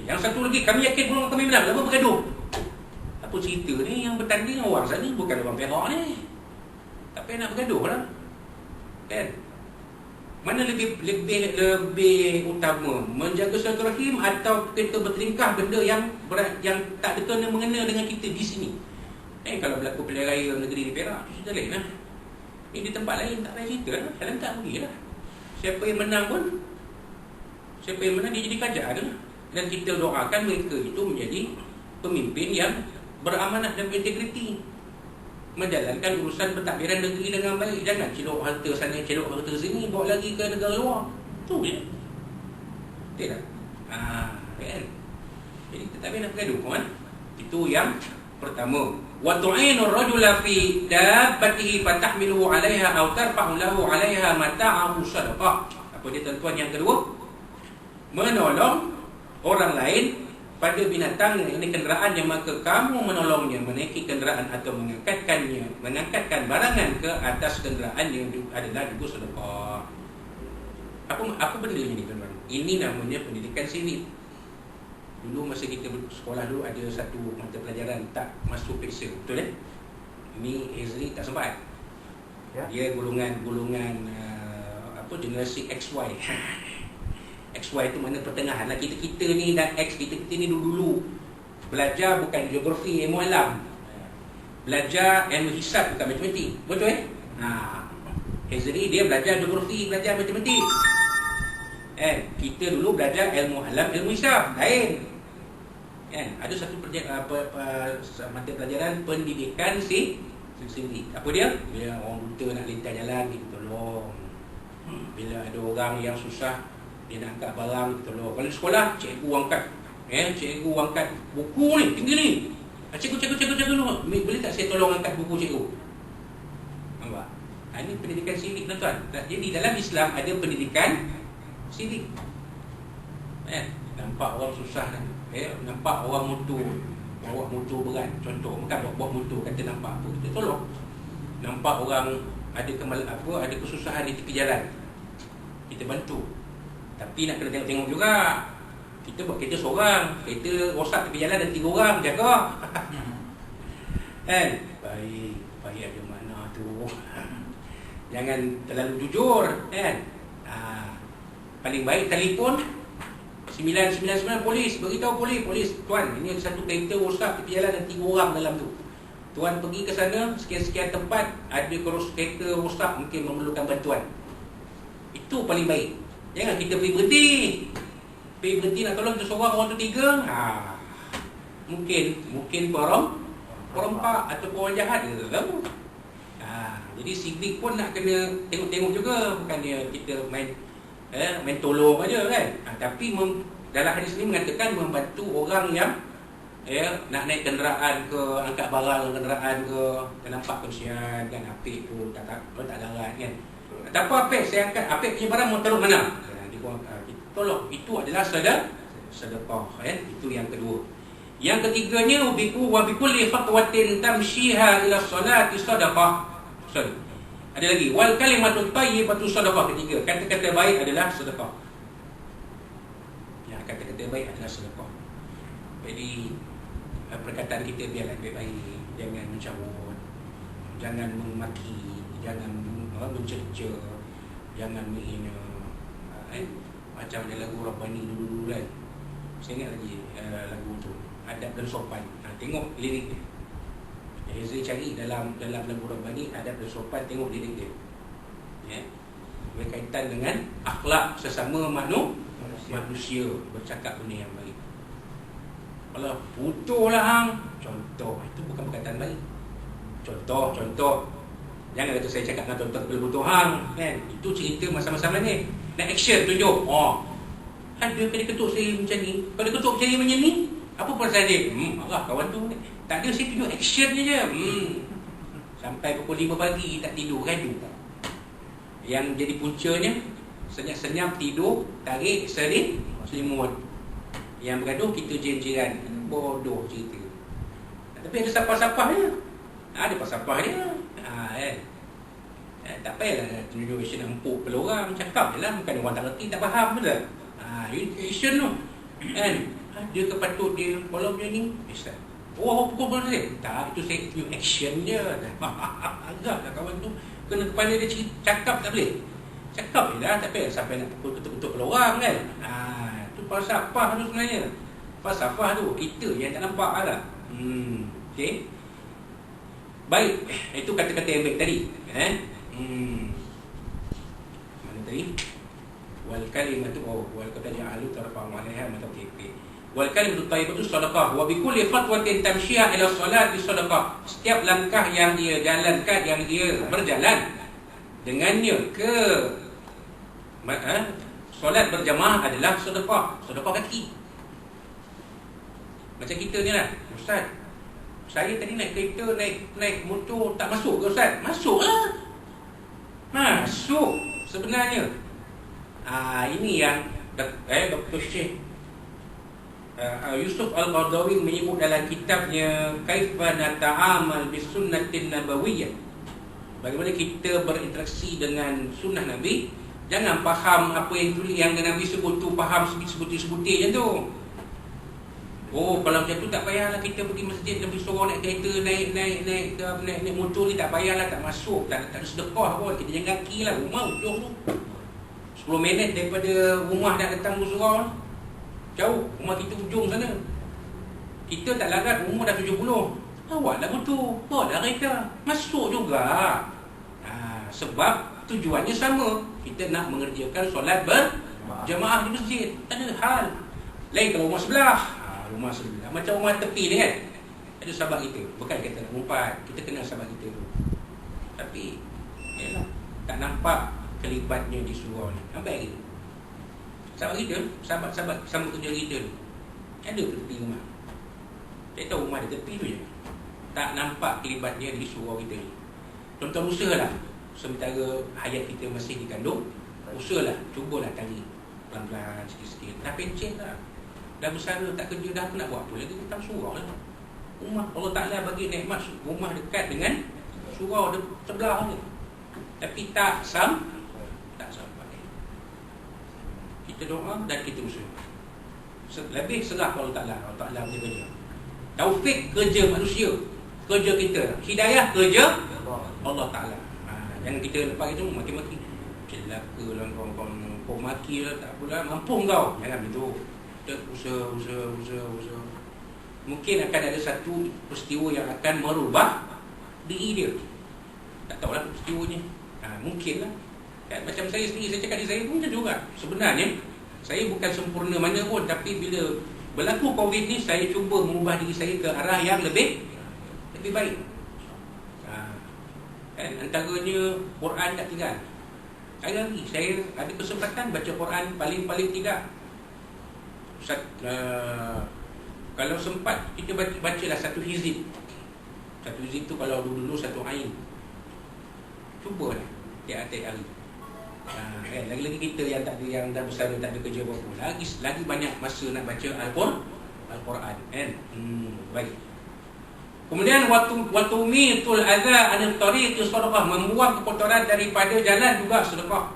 Yang satu lagi, kami yakin golongan kami menang. Lama bergaduh. Apa cerita ni? Yang bertanding orang sana, bukan orang Perak ni. Tak payah nak bergaduh lah kan. Mana lebih utama, menjaga silaturahim atau kita bertingkah benda yang tak ada mengena dengan kita di sini? Kalau berlaku pilihan raya negeri di Perak, itu cerita lain lah. Di tempat lain tak payah cerita lah. Dalam tak pergi lah. Siapa yang menang pun, siapa yang menang dia jadi kajar tu. Dan kita doakan mereka itu menjadi pemimpin yang beramanah dan berintegriti, menjalankan urusan pentadbiran negeri dengan baik. Jangan celok harta sana, celok harta sini, bawa lagi ke negara luar. Itu je. Betul tak? Kan? Jadi kita tak payah nak bergaduh kan? Itu yang pertama. Wa tu'inu ar-rajula fi dabbatihi fatahmiluhu 'alayha aw tarfa'u lahu 'alayha mata'ahu sadaqah. Apa dia tuan-tuan yang kedua? Menolong orang lain pada binatang ini kenderaannya, maka kamu menolongnya menaiki kenderaan atau mengangkatkan barangan ke atas kenderaan yang adalah juga sedekah. Apa benda ini tuan-tuan? Ini namanya pendidikan sivil. Dulu masa kita sekolah dulu ada satu mata pelajaran tak masuk periksa, betul Ini Ezri tak sempat. Dia golongan generasi XY. XY itu mana pertengahan lah. Kita ni dan X kita ni dulu belajar bukan geografi, ilmu alam, belajar ilmu hisab bukan matematik. Betul Hazri dia belajar geografi, belajar matematik. Kita dulu belajar ilmu alam, ilmu hisab lain. Ada satu mata pelajaran pendidikan sendiri. Apa dia? Bila orang buta nak lintas jalan, kita tolong. Bila ada orang yang susah, dia nak angkat barang, kita tolong. Kalau di sekolah, cikgu angkat cikgu angkat buku ni, tinggi ni. Cikgu dulu. Boleh tak saya tolong angkat buku cikgu? Nampak? Ini pendidikan sirik, tuan-tuan. Jadi dalam Islam ada pendidikan sirik. Nampak orang susah kan? Nampak orang bawa motor berat, contoh, bukan bawa motor kata nampak apa, kita tolong. Nampak orang ada kesusahan di tepi jalan, kita bantu. Tapi nak kena tengok-tengok juga. Kita buat kereta seorang, kereta rosak tepi jalan dan 3 orang jaga. Baik ada mana tu. Jangan terlalu jujur, paling baik telefon 999 polis, beritahu polis, tuan, ini ada satu kereta rosak tepi jalan dan 3 orang dalam tu. Tuan pergi ke sana, sekian-sekian tempat ada kereta rosak, mungkin memerlukan bantuan. Itu paling baik. Jangan kita pergi berhenti nak tolong tu seorang, orang tu 3. Mungkin perompak atau orang jahat dia tahu. Jadi sidik pun nak kena tengok-tengok juga, bukan dia kita main tolong aja kan. Tapi dalam hadis ni mengatakan membantu orang yang nak naik kenderaan ke, angkat barang kenderaan ke, nampak kesian kan, apik tu tak larat kan. Tak apa apik, saya angkat apik punya barang, mau taruh mana? Kita tolong. Itu adalah sedekah. Itu yang kedua. Yang ketiganya wa bikulli khatwatin tamshiha ila salati sadaqah. Ada lagi, wal kalimatut thayyibatu sadaqah. Ketiga, kata-kata baik adalah sedekah. Kata-kata baik adalah sedekah. Jadi perkataan kita biarlah baik-baik, jangan mencarut, jangan memaki, jangan mencerca, jangan menghina. Macam ada lagu Rabbani dulu kan. Saya ingat lagi lagu tu, adab dan sopan. Tengok lirik dia. Saya cari dalam lagu Rabbani, adab dan sopan, tengok lirik dia. Berkaitan dengan akhlak sesama manusia, bercakap benda yang baik. Kalau putuhlah hang, contoh, itu bukan perkataan baik. Contoh. Jangan kata saya cakap dengan contoh kepala putuh hang kan. Itu cerita masa-masa ni. Nak action tunjuk. Ada kali ketuk saya macam ni. Kalau ketuk saya macam ni, apa perasaan dia? Marah kawan tu. Tak ada, saya tunjuk action je. Sampai pukul 5 pagi tak tidur, gaduh. Yang jadi puncanya, senyap-senyap tidur, tarik selimut. Yang bergaduh kita jiran. Bodoh cerita. Tapi ada sapah-sapah dia. Ada pasapah dia. Tak payahlah tunjuk action empuk kepala orang. Cakap je lah. Bukan orang tak reti, tak faham pun lah. Action tu dia kepatut dia kalau macam ni pukul bola dia. Tak, itu saya tunjuk action je. Agaklah kawan tu kena kepala dia cakap tak boleh. Cakap je lah. Tak payah sampai nak pukul ketuk-ketuk kepala orang kan. Itu pasapah tu sebenarnya. Pasapah tu kita yang tak nampak lah. Okay. Baik, itu kata-kata yang baik tadi. Mana tadi? Wal kalimatu wal qadja'alu tarfa'u 'alaiha mataqi. Wal kalimatu thayyibatu sadaqah wa bi kulli khatwatin tamshiha ila salati sadaqah. Setiap langkah yang dia jalankan, yang dia berjalan dengannya ke solat berjamaah adalah sedekah. Sedekah kaki. Macam kita ni lah, Ustaz, saya tadi naik kereta, naik motor, tak masuk ke Ustaz? Masuk lah. Masuk sebenarnya. Ini yang Dr. Syekh Yusuf Al-Qaradawi menyebut dalam kitabnya Kaifa Nata'amal Bisunnatin Nabawiyyah. Bagaimana kita berinteraksi dengan sunnah Nabi. Jangan faham apa yang Nabi sebut tu, faham sebutir-sebutir macam tu. Kalau macam tu tak payahlah kita pergi masjid, Nabi suruh naik kereta, naik motor ni tak payahlah, tak masuk, tak sedekah pun. Kita jalan kaki lah, rumah ujung tu. 10 minit daripada rumah nak datang ke surau. Jauh, rumah kita ujung sana. Kita tak larat, umur dah 70. Awak lagu tu, bawa dah kereta. Masuk juga. Sebab tujuannya sama. Kita nak mengerjakan solat berjamaah di masjid. Tak ada hal. Lain kalau rumah sebelah. Rumah sebelah. Macam rumah tepi ni kan. Ada sahabat kita. Bukan kata nak umpat. Kita kenal sahabat kita tu. Tapi, yalah, tak nampak kelibatnya di surau ni. Ambil kita. Sahabat kita, sahabat-sahabat sama kerja kita ni. Ada ke tepi rumah? Saya tahu rumah di tepi tu je. Tak nampak kelibatnya di surau kita ni. Tuan-tuan usahalah. Sementara hayat kita masih dikandung, usahalah, cubalah cari pelan-pelan, sikit-sikit. Dah pencet lah. Dah bersara, tak kerja dah, nak buat apa lagi? Tentang surau lah. Rumah Allah Ta'ala bagi nikmat rumah dekat dengan surau sebelah je. Tapi tak sampai. Kita doa dan kita usaha. Lebih serah Allah Ta'ala. Allah Ta'ala punya kerja. Taufik kerja manusia, kerja kita. Hidayah kerja Allah Ta'ala. Jangan kita lepas itu maki-maki. Celaka lah kau maki lah, tak apalah, mampu kau. Jangan begitu. Kita usaha. Mungkin akan ada satu peristiwa yang akan merubah diri dia. Tak tahulah peristiwanya. Mungkin lah. Kan, macam saya sendiri, saya cakap di saya pun macam juga. Sebenarnya saya bukan sempurna mana pun, tapi bila berlaku COVID ni, saya cuba mengubah diri saya ke arah yang lebih baik. Kan, antaranya Quran tak tinggal. Hari-hari saya ada kesempatan baca Quran paling tidak kalau sempat kita bacalah satu hizib. Satu hizib tu kalau dulu satu ain. Cubalah tiap-tiap hari. Kan, lagi-lagi kita yang tak ada, yang dah besar tak ada kerja apa-apa, lagi banyak masa nak baca Al-Quran kan. Baik. Kemudian waktu mitul adza anil tariq sedekah, membuang kekotoran daripada jalan juga sedekah.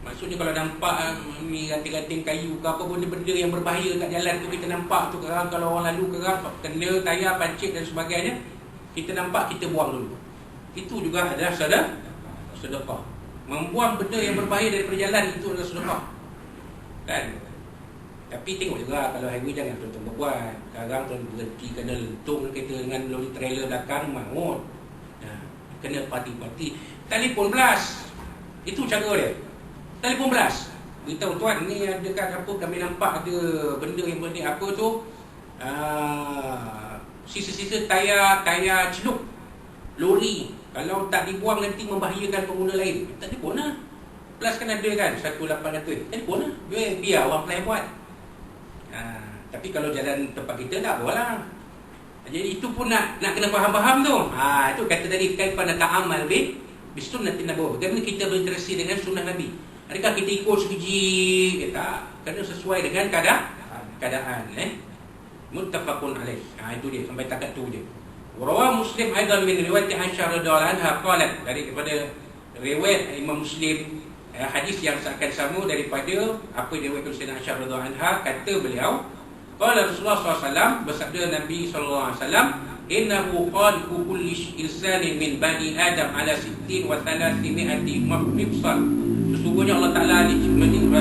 Maksudnya kalau nampak ni ranting-ranting kayu ke apa benda-benda yang berbahaya kat jalan tu, kita nampak tu kerang, kalau orang lalu kerang kena tayar, pancit dan sebagainya, kita nampak, kita buang dulu. Itu juga adalah sedekah. Membuang benda yang berbahaya daripada jalan, itu adalah sedekah. Kan? Tapi tengok juga kalau highway jangan tuan-tuan berbuat. Sekarang tuan berhenti kena lentung kereta dengan lori trailer belakang, maut. Kena parti-parti. Telefon belas. Itu cara dia. Telefon belas. Beritahu tuan ni ada kat apa, kami nampak ada benda yang benda apa tu. Sisa-sisa tayar celup lori. Kalau tak dibuang nanti membahayakan pengguna lain. Telefon lah. Belas kan ada kan 1800. Telefon lah. Biar orang pelai buat. Tapi kalau jalan tempat kita tak boleh. Jadi itu pun nak kena faham-faham tu. Itu kata tadi kaifa nata'amal bi sunnatin nabawi. Bagaimana kita berinteraksi dengan sunnah Nabi? Adakah kita ikut sekejip? Tak. Kena sesuai dengan keadaan. Muttafaqun alaih. Itu dia, sampai takat tu je. Rawah Muslim aidan min riwayat Aisyah radhiyallahu anha qalat, daripada riwayat Imam Muslim, hadis yang seakan sama daripada apa yang diriwayatkan Sayyidina Aisyah radhiyallahu anha, kata beliau, qala Rasulullah SAW, bersabda Nabi SAW, innahu qadku kulli insanin min bani Adam ala 60 wa 300 mifsal. Sesungguhnya Allah Ta'ala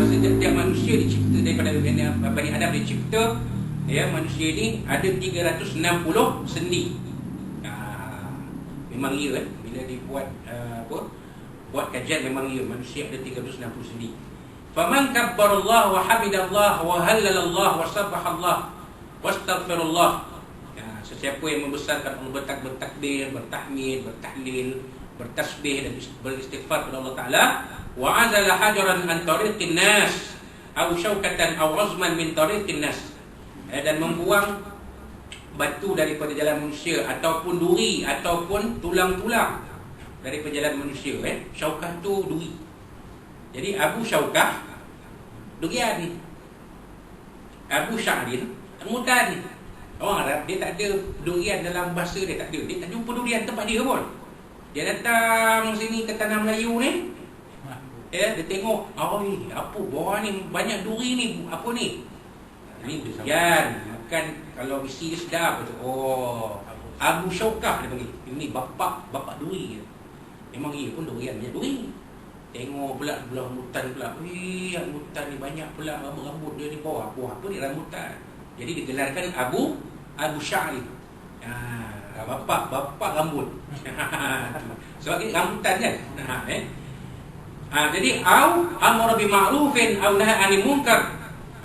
setiap manusia dicipta daripada Bani Adam dicipta, manusia ini ada 360 sendi. Memang iya kan, bila dibuat buat kajian, memang iya manusia ada 360 sendi. Faman kabbarallah wa hamidallah wa hallalallah wa sabbahallah wa astaghfirullah. Sesiapa yang membesarkan Allah, bertakbir, bertahmid, bertahlil, bertasbih dan beristighfar kepada Allah Ta'ala, wa azala hajaran an tariqin nas aw syaukatan aw azman min tariqin nas, dan membuang batu daripada jalan manusia, ataupun duri, ataupun tulang-tulang daripada jalan manusia. Syaukah tu duri. Jadi Abu Syaukah durian, Abu Sya'rin rambutan. Orang Arab dia tak ada durian dalam bahasa dia, tak ada. Dia tak jumpa durian tempat dia pun. Dia datang sini ke tanah Melayu ni, dia tengok, apa bawah ni banyak duri ni, apa ni? Ini durian. Makan kalau isi dia sedap. Abu Syaukah dia panggil. Ini bapak duri. Memang ia pun durian, banyak duri. Tengok pula belah rambutan pula. Wih, rambutan ni banyak pula rambut-rambut dia ni bawah. Apa ni rambutan? Jadi digelarkan Abu Sya'ri. Bapak rambut. Sebab ini rambutan kan. Jadi amara bi ma'rufin aw nahy 'anil munkar,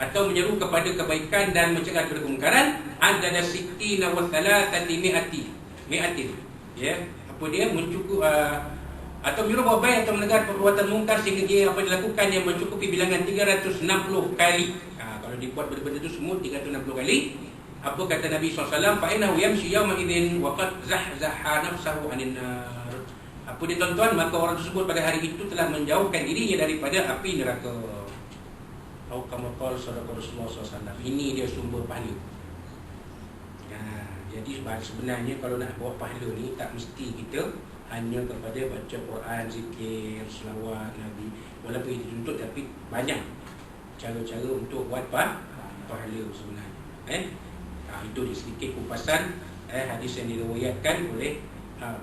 atau menyeru kepada kebaikan dan mencegah daripada kemungkaran. Ada 60 wa 300 mi'atin. Ya, apa dia mencukup atau menyuruh buat baik atau menegar perbuatan mungkar sehingga dia apa dilakukan yang mencukupi bilangan 360 kali. Kalau dibuat benda-benda itu semua 360 kali, apa kata Nabi SAW? Fa innahu yamshi yawma idzin wa qad zahzaha nafsahu 'anil nar. Apa dia tuan-tuan, maka orang tersebut pada hari itu telah menjauhkan dirinya daripada api neraka. Atau kama qala Rasulullah SAW. Ini dia sumber pahala. Jadi sebenarnya kalau nak bawa pahala ni tak mesti kita hanya kepada baca Quran, zikir, selawat Nabi. Walaupun itu dituntut, tapi banyak cara-cara untuk buat pahala sebenarnya. Itu di sedikit kupasan hadis yang diriwayatkan oleh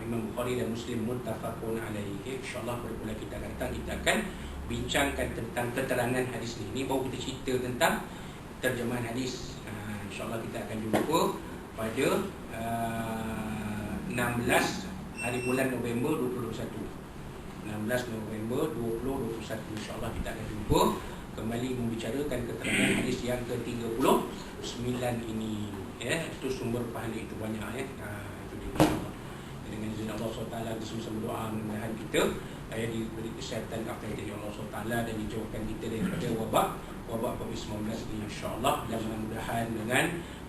Imam Bukhari dan Muslim, muttafaqun alaihi. InsyaAllah pada bulan kita akan datang kita akan bincangkan tentang keterangan hadis ni. Ini baru kita cerita tentang terjemahan hadis. InsyaAllah kita akan jumpa pada 16 hari bulan November 2021. 16 November 2021 insya-Allah kita akan jumpa kembali membicarakan keterangan hadis yang ke-39 ini. Itu sumber pahala itu banyak itu dia insya-Allah. Dengan izin Allah SWT, kita sama doa mudah-mudahan kita diberi kesihatan apa dari Allah SWT dan dijauhkan kita daripada wabak COVID-19 ini insya-Allah, dan mudah-mudahan dengan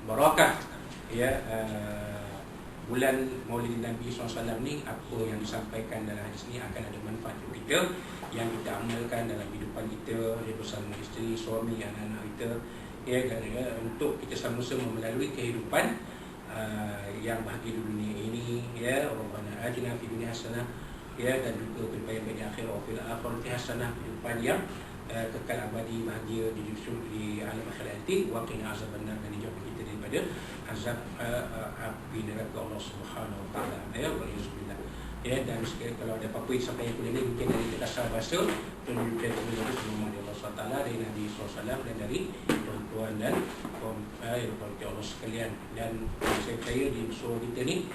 barakah bulan Maulid Nabi SAW ni, apa yang disampaikan dalam hadis ni akan ada manfaat untuk kita yang kita amalkan dalam kehidupan kita bersama isteri, suami, anak-anak kita, untuk kita sama-sama melalui kehidupan yang bahagia di dunia ini. Rabbana atina fid dunya hasanah, dan juga kehidupan yang baik di akhirat, wa fil akhirati hasanah, kehidupan yang kekal abadi bahagia di alam akhirat nanti, wa qina azabannar, dan dijauhkan kita daripada azab api neraka Allah Subhanahu wa taala. Walhamdulillah. Dan kalau ada apa-apa yang sampai yang kuliah mungkin dari dasar bahasa penunjukan semua dari Allah SWT, dari Nabi SAW, dan dari tuan-tuan dan puan Allah sekalian. Dan saya percaya di surau kita ni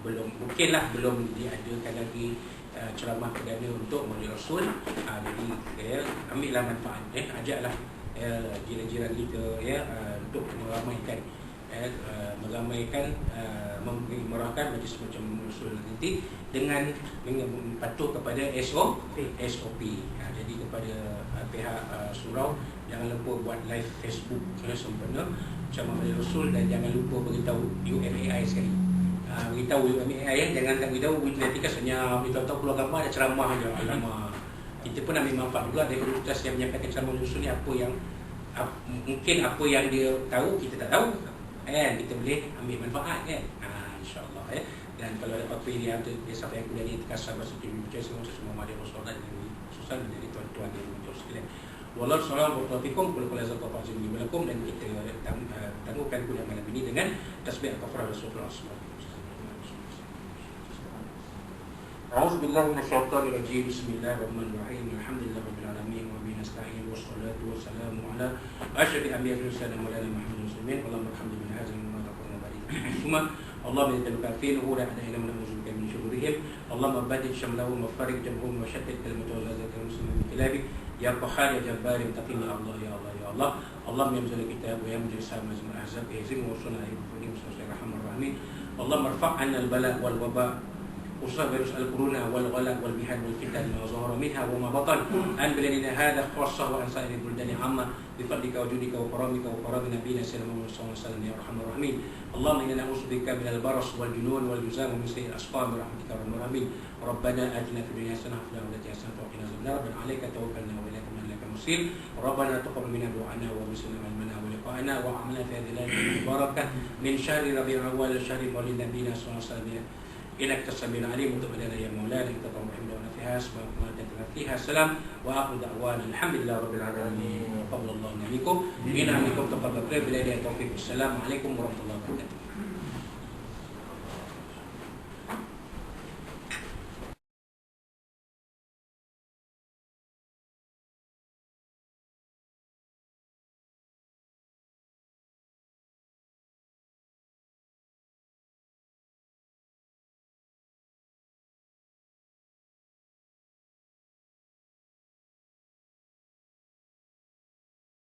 mungkinlah belum diadakan lagi ceramah perdana untuk Maulid Rasul. Jadi ambillah manfaat, ajaklah jiran-jiran kita untuk meramaikan majlis macam Rasul nanti dengan patuh kepada SOP. Jadi kepada pihak surau, jangan lupa buat live Facebook sempurna macam Maulid Rasul, dan jangan lupa beritahu UMAI sekali. Beritahu UMAI, jangan tak beritahu nanti kan senyap, beritahu keluar gambar ada ceramah je. Alamak, kita pun ambil manfaat juga dari ustaz yang menyampaikan ceramah Rasul ni. Apa yang mungkin apa yang dia tahu kita tak tahu, kita boleh ambil manfaat insya-Allah. Dan kalau ada apa-apa yang dia sampai yang kuliah ni terkasar bahasa percaya semua mari Rasulullah dan susah menjadi tuan-tuan dan puan sekalian. Wallahu a'lam bishawab. Qul jazakallahu khairan lakum, dan kita tangguhkan kuliah malam ini dengan tasbih kafarah Rasulullah sallallahu alaihi wasallam. A'udzu billahi minasyaitonir rajim. Bismillahirrahmanirrahim. Alhamdulillahirabbil alamin wa bihi nasta'in wassalatu wassalamu ala asyrafil anbiya'i wal mursalin maulana Muhammadin muslimin. Allahumma alhamdulillah hazin wa taqabbal barik. Allahumma inna al-kafirin wa la ilaha illa anta na'udzuka min shururihim. Allahumma badil shamlahum wa farik jam'hum wa shattit kalimatuhum wa zakkir muslimin bi kilabik. Ya Qahhar ya Jabbar ya Taqim ya Allah ya Allah ya Allah. Allahumma ya muzil kitab wa ya mujlis al-mazmur ahzab ya zim wa sunna ya rahmanir rahim. Allahumma irfa' 'anna al-bala wal waba وصاب فيروس الكورونا والغلاء والمحن والفتن ما ظهر منها وما بطن عن بلادنا هذا خاصة وعن سائر البلدان عامة بفضلك وجودك وكرمك وكرم نبينا سيدنا محمد صلى الله عليه وسلم يا أرحم الراحمين. اللهم إنا نعوذ بك من البرص والجنون والجذام ومن سيء الأسقام برحمتك يا أرحم الراحمين. ربنا آتنا في الدنيا حسنة وفي الآخرة حسنة وقنا عذاب النار. ربنا عليك توكلنا وإليك إليك المصير. ربنا تقبل منا دعاءنا وبسنا علمنا ولقاءنا وعملنا في هذه الليلة المباركة من شهر ربيع الأول شهر مولد نبينا صلى الله عليه وسلم. إنك تسمع العليم وتب لنا يا مولانا إنك تقوم بحمدنا فيها سبحانك وتعالى فيها السلام وآخر دعوانا الحمد لله رب العالمين. قبل الله منكم إن منكم تقبل بلا التوفيق. السلام عليكم ورحمة الله وبركاته.